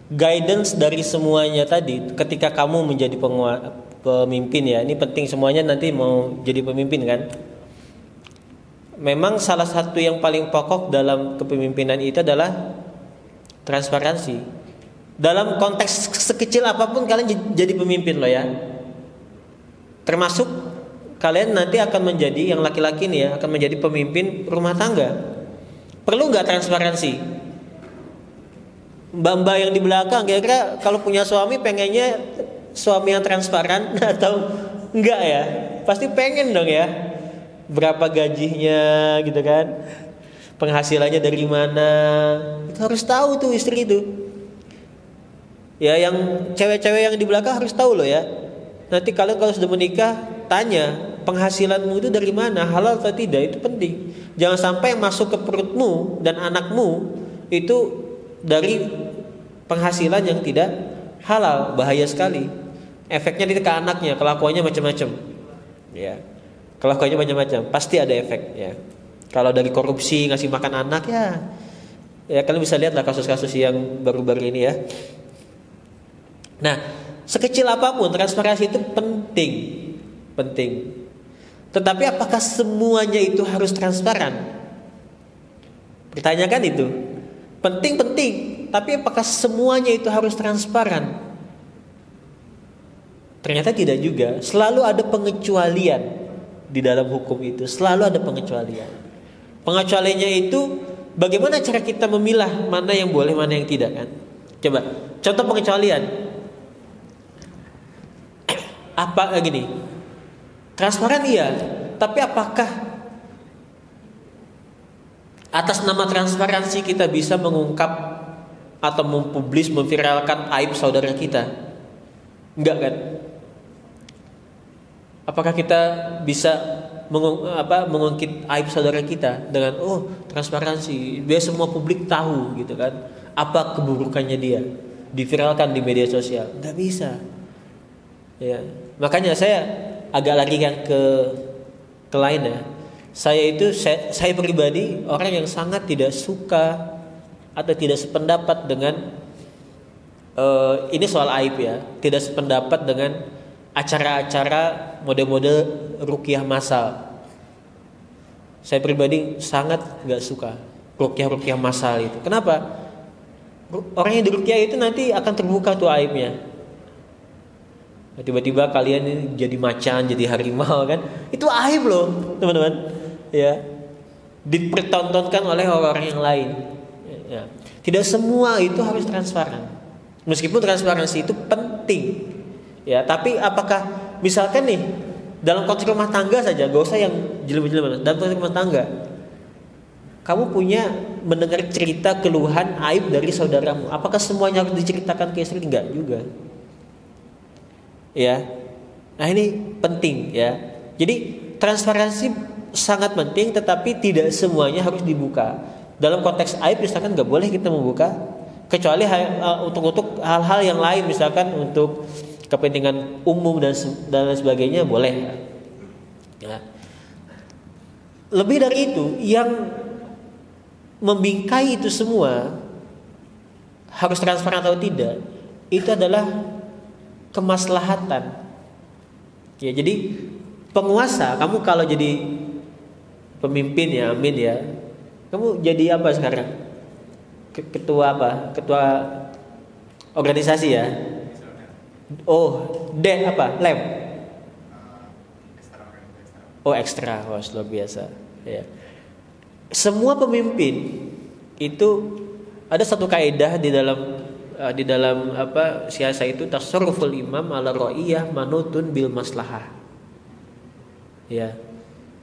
[SPEAKER 1] guidance dari semuanya tadi ketika kamu menjadi pemimpin ya, ini penting semuanya nanti mau jadi pemimpin kan. Memang salah satu yang paling pokok dalam kepemimpinan itu adalah transparansi. Dalam konteks sekecil apapun kalian jadi pemimpin loh ya. Termasuk kalian nanti akan menjadi, yang laki-laki nih ya, akan menjadi pemimpin rumah tangga. Perlu nggak transparansi? Mbak-mbak yang di belakang kira-kira kalau punya suami pengennya suami yang transparan atau enggak ya? Pasti pengen dong ya. Berapa gajinya gitu kan? Penghasilannya dari mana? Itu harus tahu tuh istri itu. Ya, yang cewek-cewek yang di belakang harus tahu loh ya. Nanti kalian kalau sudah menikah, tanya penghasilanmu itu dari mana, halal atau tidak, itu penting. Jangan sampai yang masuk ke perutmu dan anakmu itu dari penghasilan yang tidak halal, bahaya sekali. Efeknya nanti ke anaknya, kelakuannya macam-macam. Ya, kelakuannya macam-macam, pasti ada efek. Ya, kalau dari korupsi ngasih makan anak ya kalian bisa lihat lah kasus-kasus yang baru-baru ini ya. Nah, sekecil apapun transparansi itu penting. Tetapi apakah semuanya itu harus transparan? Pertanyakan itu. Penting, tapi apakah semuanya itu harus transparan? Ternyata tidak juga. Selalu ada pengecualian di dalam hukum itu. Selalu ada pengecualian. Pengecualiannya itu bagaimana cara kita memilah mana yang boleh, mana yang tidak kan? Coba, contoh pengecualian. Apa gini? Transparan iya, tapi apakah atas nama transparansi kita bisa mengungkap atau mempublis, memviralkan aib saudara kita? Enggak kan? Apakah kita bisa mengungkit aib saudara kita dengan transparansi, biar semua publik tahu gitu kan? Apa keburukannya dia, diviralkan di media sosial? Enggak bisa. Ya, makanya saya agak lari yang ke lain ya. Saya pribadi orang yang sangat tidak suka atau tidak sependapat dengan ini soal aib ya, tidak sependapat dengan acara-acara model-model ruqyah massal. Saya pribadi sangat nggak suka ruqyah massal itu. Kenapa? Orang yang diruqyah itu nanti akan terbuka tuh aibnya. Tiba-tiba kalian ini jadi macan, jadi harimau kan? Itu aib loh, teman-teman. Ya, dipertontonkan oleh orang yang lain. Ya. Tidak semua itu harus transparan. Meskipun transparansi itu penting. Ya, tapi apakah misalkan nih dalam konteks rumah tangga saja, gak usah yang jelek-jelek, dalam konteks rumah tangga, kamu punya mendengar cerita keluhan aib dari saudaramu, apakah semuanya harus diceritakan ke istri? Enggak juga. Ya, nah ini penting ya. Jadi transparansi sangat penting, tetapi tidak semuanya harus dibuka. Dalam konteks aib misalkan nggak boleh kita membuka, kecuali untuk hal-hal yang lain, misalkan untuk kepentingan umum dan lain sebagainya boleh. Ya. Lebih dari itu, yang membingkai itu semua harus transparan atau tidak, itu adalah kemaslahatan. Ya, jadi penguasa, kamu kalau jadi pemimpin ya, amin ya. Kamu jadi apa sekarang? Ketua apa? Ketua organisasi ya. Lem. Ekstra. Luar biasa. Ya. Semua pemimpin itu ada satu kaidah di dalam siasa itu, tasarruful imam ala ra'iyah manutun bil maslahah. Ya.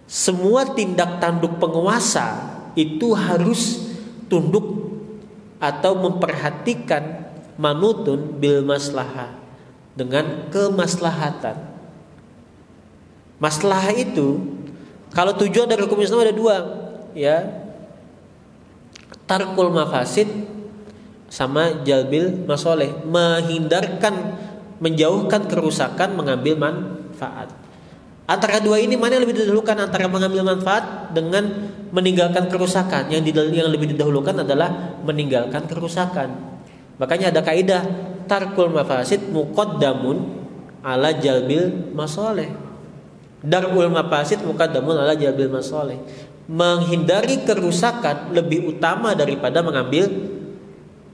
[SPEAKER 1] Semua tindak tanduk penguasa itu harus tunduk atau memperhatikan manutun bil maslahah, dengan kemaslahatan. Maslahah itu, kalau tujuan dari hukum Islam ada dua, ya. Tarkul mafasid sama jalbil masoleh, menjauhkan kerusakan, mengambil manfaat. Antara dua ini mana yang lebih didahulukan, antara mengambil manfaat dengan meninggalkan kerusakan? Yang lebih didahulukan adalah meninggalkan kerusakan. Makanya ada kaidah tarkul mafasid muqaddamun ala jalbil masoleh. Darul mafasid muqaddamun ala jalbil masoleh. Menghindari kerusakan lebih utama daripada mengambil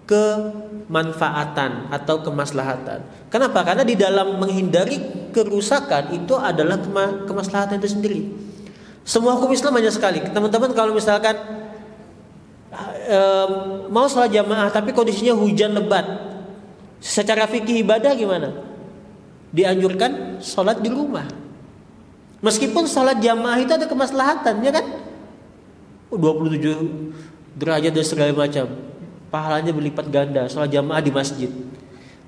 [SPEAKER 1] kemanfaatan atau kemaslahatan. Kenapa? Karena di dalam menghindari kerusakan itu adalah kemaslahatan itu sendiri. Semua hukum Islam banyak sekali. Teman-teman kalau misalkan mau sholat jamaah tapi kondisinya hujan lebat, secara fikih ibadah gimana? dianjurkan sholat di rumah. Meskipun sholat jamaah itu ada kemaslahatan, ya kan? 27 derajat dan segala macam, pahalanya berlipat ganda sholat jamaah di masjid.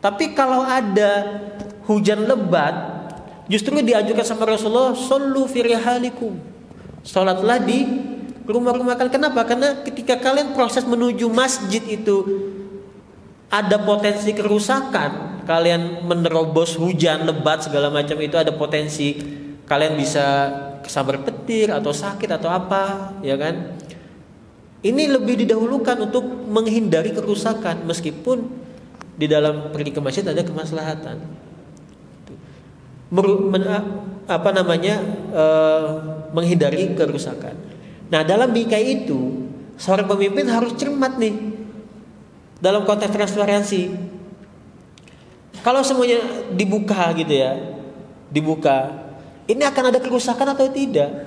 [SPEAKER 1] Tapi kalau ada hujan lebat, justru dianjurkan sama Rasulullah, shollu fi rihalikum, sholatlah di rumah-rumah kalian. Kenapa? Karena ketika kalian proses menuju masjid itu ada potensi kerusakan, kalian menerobos hujan lebat segala macam, itu ada potensi kalian bisa kesambar petir atau sakit atau apa, ya kan? Ini lebih didahulukan untuk menghindari kerusakan, meskipun di dalam pergi ke masjid ada kemaslahatan. Menghindari kerusakan. Nah, dalam bingkai itu seorang pemimpin harus cermat nih dalam konteks transparansi. Kalau semuanya dibuka gitu ya, dibuka, ini akan ada kerusakan atau tidak?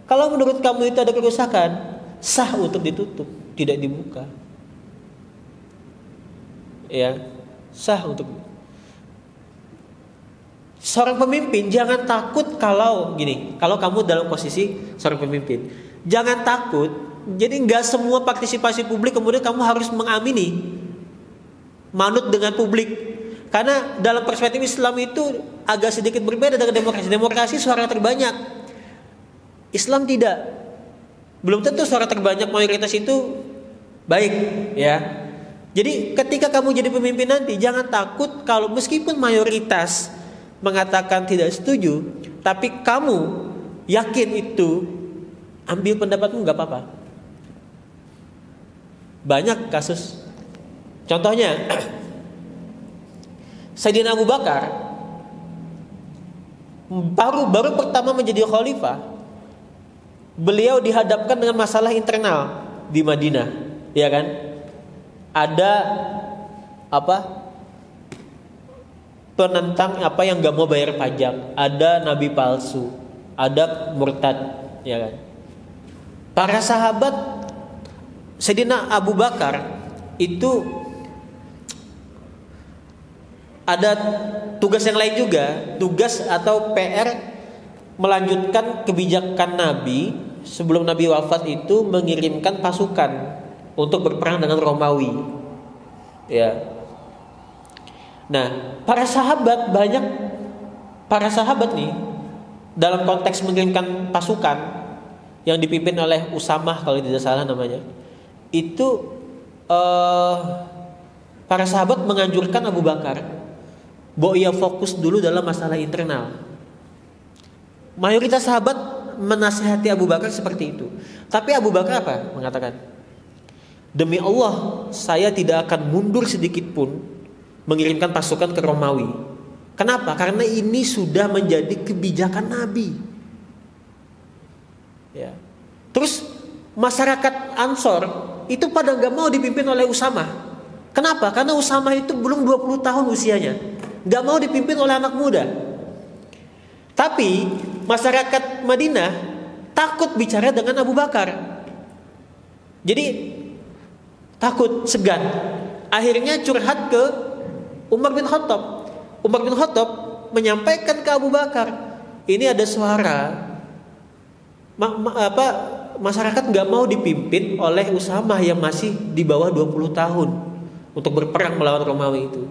[SPEAKER 1] Kalau menurut kamu itu ada kerusakan, sah untuk ditutup, tidak dibuka. Ya, sah untuk. Seorang pemimpin jangan takut kalau gini, kalau kamu dalam posisi seorang pemimpin, jangan takut. Jadi nggak semua partisipasi publik kemudian kamu harus mengamini, manut dengan publik. Karena dalam perspektif Islam itu agak sedikit berbeda dengan demokrasi. Demokrasi suara terbanyak, Islam tidak. Belum tentu suara terbanyak mayoritas itu baik, ya. Jadi ketika kamu jadi pemimpin nanti, jangan takut kalau meskipun mayoritas mengatakan tidak setuju, tapi kamu yakin itu, ambil pendapatmu, nggak apa-apa. Banyak kasus. Contohnya, Sayyidina Abu Bakar baru pertama menjadi khalifah, beliau dihadapkan dengan masalah internal di Madinah, ya kan? Ada penentang yang nggak mau bayar pajak, ada nabi palsu, ada murtad, ya kan? Para sahabat Sayyidina Abu Bakar itu ada tugas yang lain juga, tugas atau PR melanjutkan kebijakan Nabi sebelum Nabi wafat itu, mengirimkan pasukan untuk berperang dengan Romawi, ya. Nah, para sahabat nih dalam konteks mengirimkan pasukan yang dipimpin oleh Usamah kalau tidak salah namanya, itu para sahabat menganjurkan Abu Bakar bahwa ia fokus dulu dalam masalah internal. Mayoritas sahabat menasihati Abu Bakar seperti itu. Tapi Abu Bakar mengatakan, demi Allah, saya tidak akan mundur sedikit pun mengirimkan pasukan ke Romawi. Kenapa? Karena ini sudah menjadi kebijakan Nabi. Ya. Terus masyarakat Ansor itu pada nggak mau dipimpin oleh Usamah. Kenapa? Karena Usamah itu belum 20 tahun usianya, nggak mau dipimpin oleh anak muda. Tapi masyarakat Madinah takut bicara dengan Abu Bakar. Jadi takut, segan. Akhirnya curhat ke Umar bin Khattab. Umar bin Khattab menyampaikan ke Abu Bakar, ini ada suara masyarakat nggak mau dipimpin oleh Usamah yang masih di bawah 20 tahun untuk berperang melawan Romawi itu.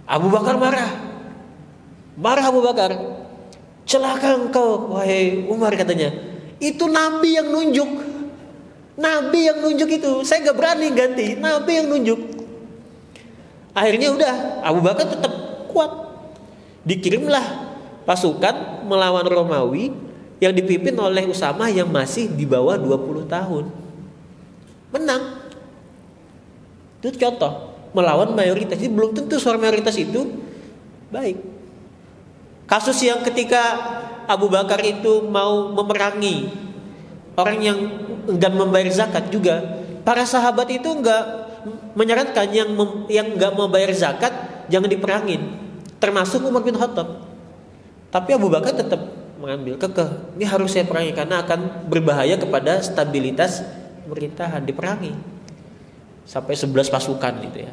[SPEAKER 1] Abu Bakar marah Abu Bakar, celaka engkau wahai Umar, katanya. Itu Nabi yang nunjuk. Nabi yang nunjuk itu, saya nggak berani ganti. Nabi yang nunjuk. Akhirnya udah, Abu Bakar tetap kuat. Dikirimlah pasukan melawan Romawi yang dipimpin oleh Usamah yang masih di bawah 20 tahun. Menang. Itu contoh, melawan mayoritas. Jadi belum tentu suara mayoritas itu baik. Kasus yang ketika Abu Bakar itu mau memerangi orang yang enggan membayar zakat juga, para sahabat itu enggak menyarankan yang enggak mau bayar zakat jangan diperangin, termasuk Umar bin Khattab. Tapi Abu Bakar tetap mengambil kekeh, ini harus saya perangi karena akan berbahaya kepada stabilitas pemerintahan. Diperangi sampai 11 pasukan gitu ya.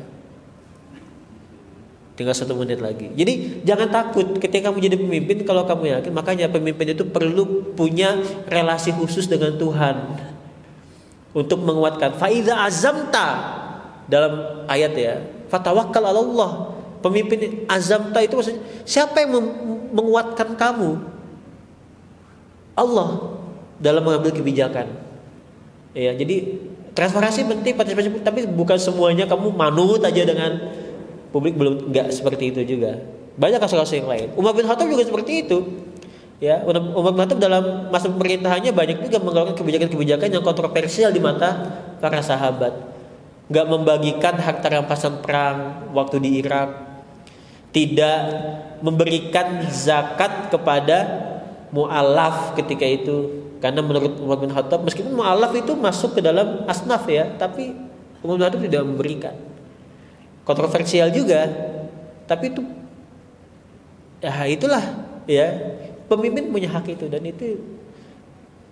[SPEAKER 1] Tinggal 1 menit lagi. Jadi jangan takut ketika kamu jadi pemimpin. Kalau kamu yakin, makanya pemimpin itu perlu punya relasi khusus dengan Tuhan untuk menguatkan. Faiza azamta dalam ayat ya, fatawakkal 'ala Allah. Pemimpin azamta itu maksudnya siapa yang menguatkan kamu? Allah dalam mengambil kebijakan. Ya, jadi transparansi penting, partisipasi, tapi bukan semuanya kamu manut aja dengan publik, belum, enggak seperti itu juga. Banyak kasus-kasus yang lain. Umar bin Khattab juga seperti itu. Ya, Umar bin Khattab dalam masa pemerintahannya banyak juga mengeluarkan kebijakan-kebijakan yang kontroversial di mata para sahabat. Enggak membagikan harta rampasan perang waktu di Irak. Tidak memberikan zakat kepada mu'alaf ketika itu. Karena menurut Umar bin Khattab, meskipun mu'alaf itu masuk ke dalam asnaf ya, tapi Umar bin Khattab tidak memberikan. Kontroversial juga, tapi itu ya itulah ya, pemimpin punya hak itu. Dan itu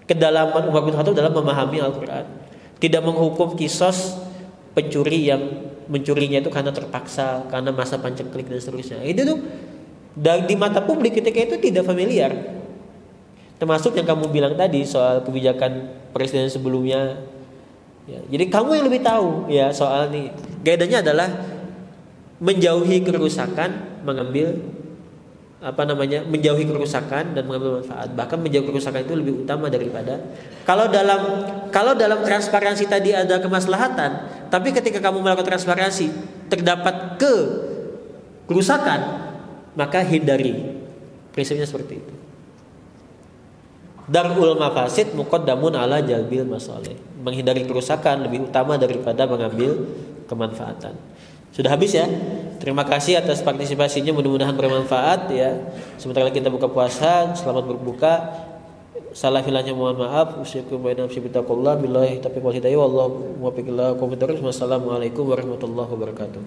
[SPEAKER 1] kedalaman Umar bin Khattab dalam memahami Al-Quran. Tidak menghukum kisos pencuri yang mencurinya itu karena terpaksa, karena masa panceklik dan seterusnya. Itu tuh di mata publik ketika itu tidak familiar. Termasuk yang kamu bilang tadi soal kebijakan presiden sebelumnya. Ya, jadi kamu yang lebih tahu ya soal ini. Gaidanya adalah menjauhi kerusakan, menjauhi kerusakan dan mengambil manfaat. Bahkan menjauhi kerusakan itu lebih utama daripada kalau dalam transparansi tadi ada kemaslahatan, tapi ketika kamu melakukan transparansi terdapat kerusakan, maka hindari. Prinsipnya seperti itu. Darul mafasid muqaddamun ala jalbil masalih. Menghindari kerusakan lebih utama daripada mengambil kemanfaatan. Sudah habis ya. Terima kasih atas partisipasinya, mudah-mudahan bermanfaat ya. Sebentar lagi kita buka puasa, selamat berbuka. Salah hilangnya mohon maaf. Usyukur baina nafsi bittaqullah billahi taufiq wal hidayah wallahu muwaffiq ila aqwamit thoriq. Wassalamualaikum warahmatullahi wabarakatuh.